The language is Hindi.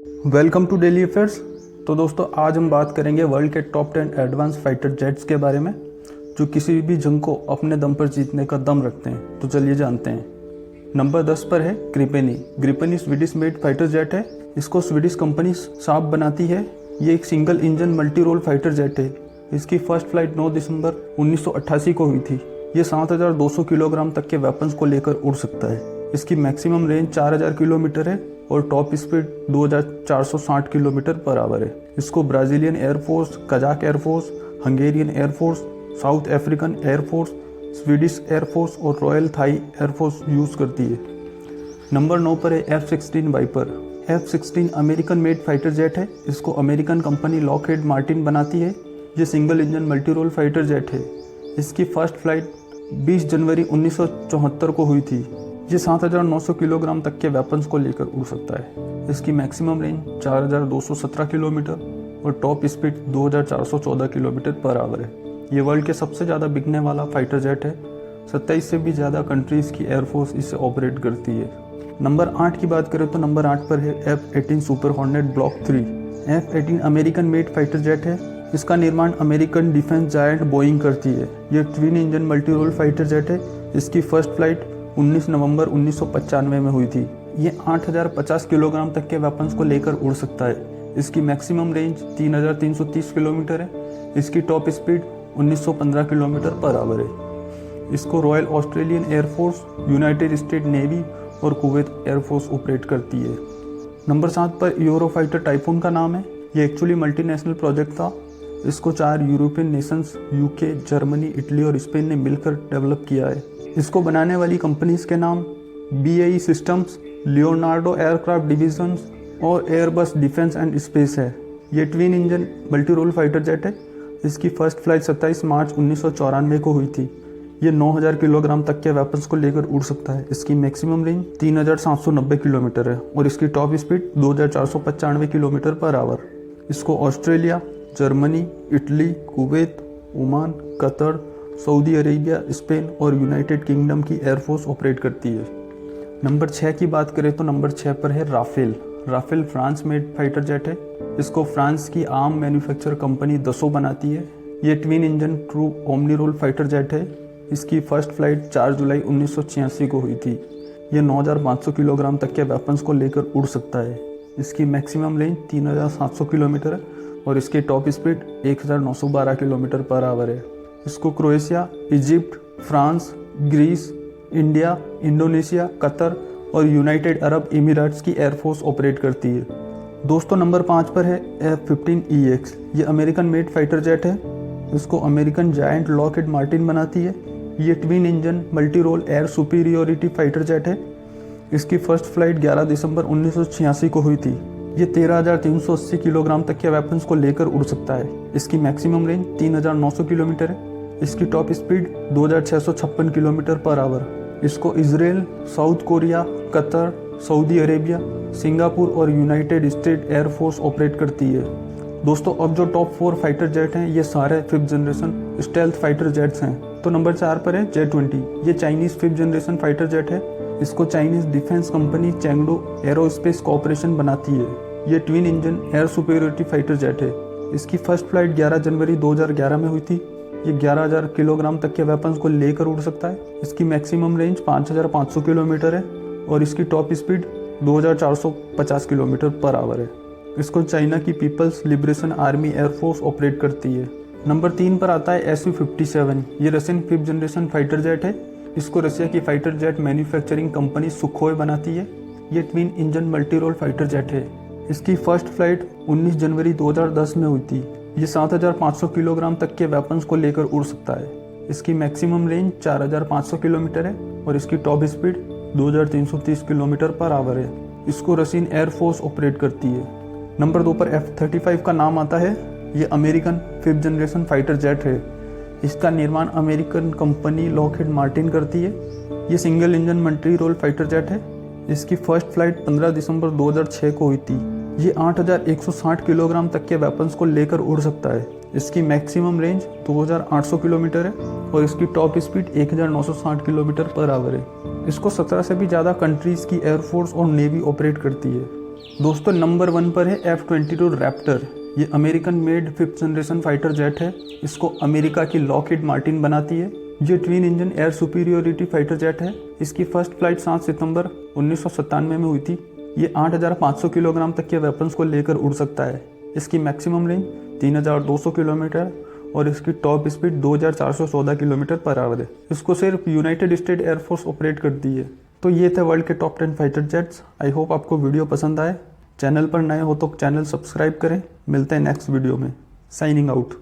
Welcome to daily affairs. तो दोस्तों आज हम बात करेंगे वर्ल्ड के टॉप 10 एडवांस फाइटर जेट्स के बारे में जो किसी भी जंग को अपने दम पर जीतने का दम रखते हैं। तो चलिए जानते हैं। नंबर 10 पर है Gripen E. Gripen E Swedish made fighter jet है। इसको स्वीडिश कंपनी साब बनाती है। ये एक single engine multi role fighter jet है। इसकी फर्स्ट फ्लाइट 9 दिसंबर 1988 को हुई थी। ये 7200 किलोग्राम तक के वेपन्स को लेकर उड़ सकता है। इसकी मैक्सिमम रेंज 4000 किलोमीटर है और top speed 2460 kilometre per hour है। इसको Brazilian air force, Kazakh air force, Hungarian air force, South African air force, Swedish air force और रॉयल थाई एयरफोर्स यूज़ करती है। नंबर 9 पर है F-16 Viper. F-16 American made fighter jet है। इसको अमेरिकन कंपनी लॉकहीड मार्टिन बनाती है। ये single engine multi role fighter jet है। इसकी फर्स्ट फ्लाइट 20 जनवरी 1974 को हुई थी। ये 7900 किलोग्राम तक के वेपन्स को लेकर उड़ सकता है। इसकी मैक्सिमम रेंज 4217 किलोमीटर और top speed 2414 kilometre per hour है। ये वर्ल्ड के सबसे ज़्यादा बिकने वाला फाइटर जेट है। 27 से भी ज़्यादा कंट्रीज़ की एयरफोर्स इसे ऑपरेट करती है। नंबर 8 की बात करें तो नंबर 8 पर है F-18 super hornet block 3। F-18 American made fighter jet है। इसका निर्माण अमेरिकन डिफेंस जायंट बोइंग करती है। ये twin engine multi role fighter jet है। इसकी फर्स्ट फ्लाइट 19 नवंबर 1995 में हुई थी। ये 8050 किलोग्राम तक के वेपन्स को लेकर उड़ सकता है। इसकी मैक्सिमम रेंज 3330 किलोमीटर है। इसकी top speed 1915 kilometre per hour है। इसको royal Australian air force, United state navy और कुवैत एयरफोर्स ऑपरेट करती है। नंबर 7 पर यूरोफाइटर टाइफून का नाम है। ये एक्चुअली मल्टीनेशनल प्रोजेक्ट था। इसको 4 European Nations UK, Germany, Italy और स्पेन ने मिलकर डेवलप किया है। इसको बनाने वाली कंपनीज के नाम BAE systems, Leonardo aircraft divisions और एयरबस डिफेंस एंड स्पेस है। ये twin engine multi role fighter jet है। इसकी फर्स्ट फ्लाइट 27 मार्च 1994 को हुई थी। ये 9000 किलोग्राम तक के वेपन्स को लेकर उड़ सकता है। इसकी मैक्सिमम रेंज 3790 किलोमीटर है और इसकी top speed 2495 kilometre per hour. इसको Australia, Germany, Italy, Kuwait, Oman, Qatar, Saudi Arabia, Spain और यूनाइटेड किंगडम की एयरफोर्स ऑपरेट करती है। नंबर 6 की बात करें तो नंबर 6 पर है Rafale. Rafale France made fighter jet है। इसको फ्रांस की आर्म मैन्युफैक्चर कंपनी दसो बनाती है। ये twin engine true omni role fighter jet है। इसकी फर्स्ट फ्लाइट 4 जुलाई 1986 को हुई थी। ये 9500 किलोग्राम तक के वेपन्स को लेकर उड़ सकता है। इसकी मैक्सिमम रेंज 3700 किलोमीटर है और इसकी top speed 1912 kilometre per hour है। इसको Croatia, Egypt, France, Greece, India, Indonesia, Qatar और यूनाइटेड अरब एमिरेट्स की एयरफोर्स ऑपरेट करती है। दोस्तों नंबर 5 पर है F-15EX। ये अमेरिकन मेड फाइटर जेट है। इसको अमेरिकन जायंट लॉकहीड मार्टिन बनाती है। ये twin engine multi role air superiority fighter jet है। इसकी फर्स्ट फ्लाइट 11 दिसंबर 1986 को हुई थी। ये 13380 किलोग्राम तक के वेपन्स को लेकर उड़ सकता है। इसकी मैक्सिमम रेंज 3900 किलोमीटर है। इसकी top speed 2656 kilometre per hour. इसको Israel, South Korea, Qatar, Saudi Arabia, Singapore और यूनाइटेड स्टेट एयरफोर्स ऑपरेट करती है। दोस्तों अब जो टॉप 4 फाइटर जेट हैं ये सारे 5th generation stealth fighter jets हैं। तो नंबर 4 पर है J-20। ये Chinese 5th generation fighter jet है। इसको Chinese defence company Chengdu Aerospace Corporation बनाती है। ये twin engine air superiority fighter jet है। इसकी फर्स्ट फ्लाइट 11 जनवरी 2011 में हुई थी। ये 11000 किलोग्राम तक के वेपन्स को लेकर उड़ सकता है। इसकी मैक्सिमम रेंज 5500 किलोमीटर है और इसकी top speed 2450 kilometre per hour है। इसको चाइना की People's Liberation Army air force operate करती है। नंबर 3 पर आता है Su-57। ये Russian 5th generation fighter jet है। इसको रशिया की fighter jet manufacturing company Sukhoi बनाती है। ये twin engine multi role fighter jet है। इसकी फर्स्ट फ्लाइट 19 जनवरी 2010 में हुई थी। ये 7500 किलोग्राम तक के वेपन्स को लेकर उड़ सकता है। इसकी मैक्सिमम रेंज 4500 किलोमीटर है और इसकी top speed 2330 kilometre per hour है। इसको रशियन एयरफोर्स ऑपरेट करती है। नंबर 2 पर F-35 का नाम आता है। ये American 5th generation fighter jet है। इसका निर्माण अमेरिकन कंपनी लॉकहीड मार्टिन करती है। ये single engine multi role fighter jet है। इसकी फर्स्ट फ्लाइट 15 दिसंबर 2006 को हुई थी। ये 8160 किलोग्राम तक के वेपन्स को लेकर उड़ सकता है। इसकी मैक्सिमम रेंज 2800 किलोमीटर है और इसकी top speed 1960 kilometre per hour है। इसको 17 से भी ज़्यादा कंट्रीज़ की एयरफोर्स और नेवी ऑपरेट करती है। दोस्तों नंबर 1 पर है F-22 रैप्टर। ये American made 5th generation fighter jet है। इसको अमेरिका की लॉकहीड मार्टिन बनाती है। ये twin engine air superiority fighter jet है। इसकी फर्स्ट फ्लाइट 7 सितंबर 1997 में हुई थी। ये 8500 किलोग्राम तक के वेपन्स को लेकर उड़ सकता है। इसकी मैक्सिमम रेंज 3200 किलोमीटर और इसकी top speed 2414 kilometre per hour है। इसको सिर्फ यूनाइटेड स्टेट एयरफोर्स ऑपरेट करती है। तो ये थे वर्ल्ड के top 10 fighter jets. I hope आपको वीडियो पसंद आए। चैनल पर नए हो तो चैनल सब्सक्राइब करें। मिलते हैं नेक्स्ट वीडियो में। Signing out.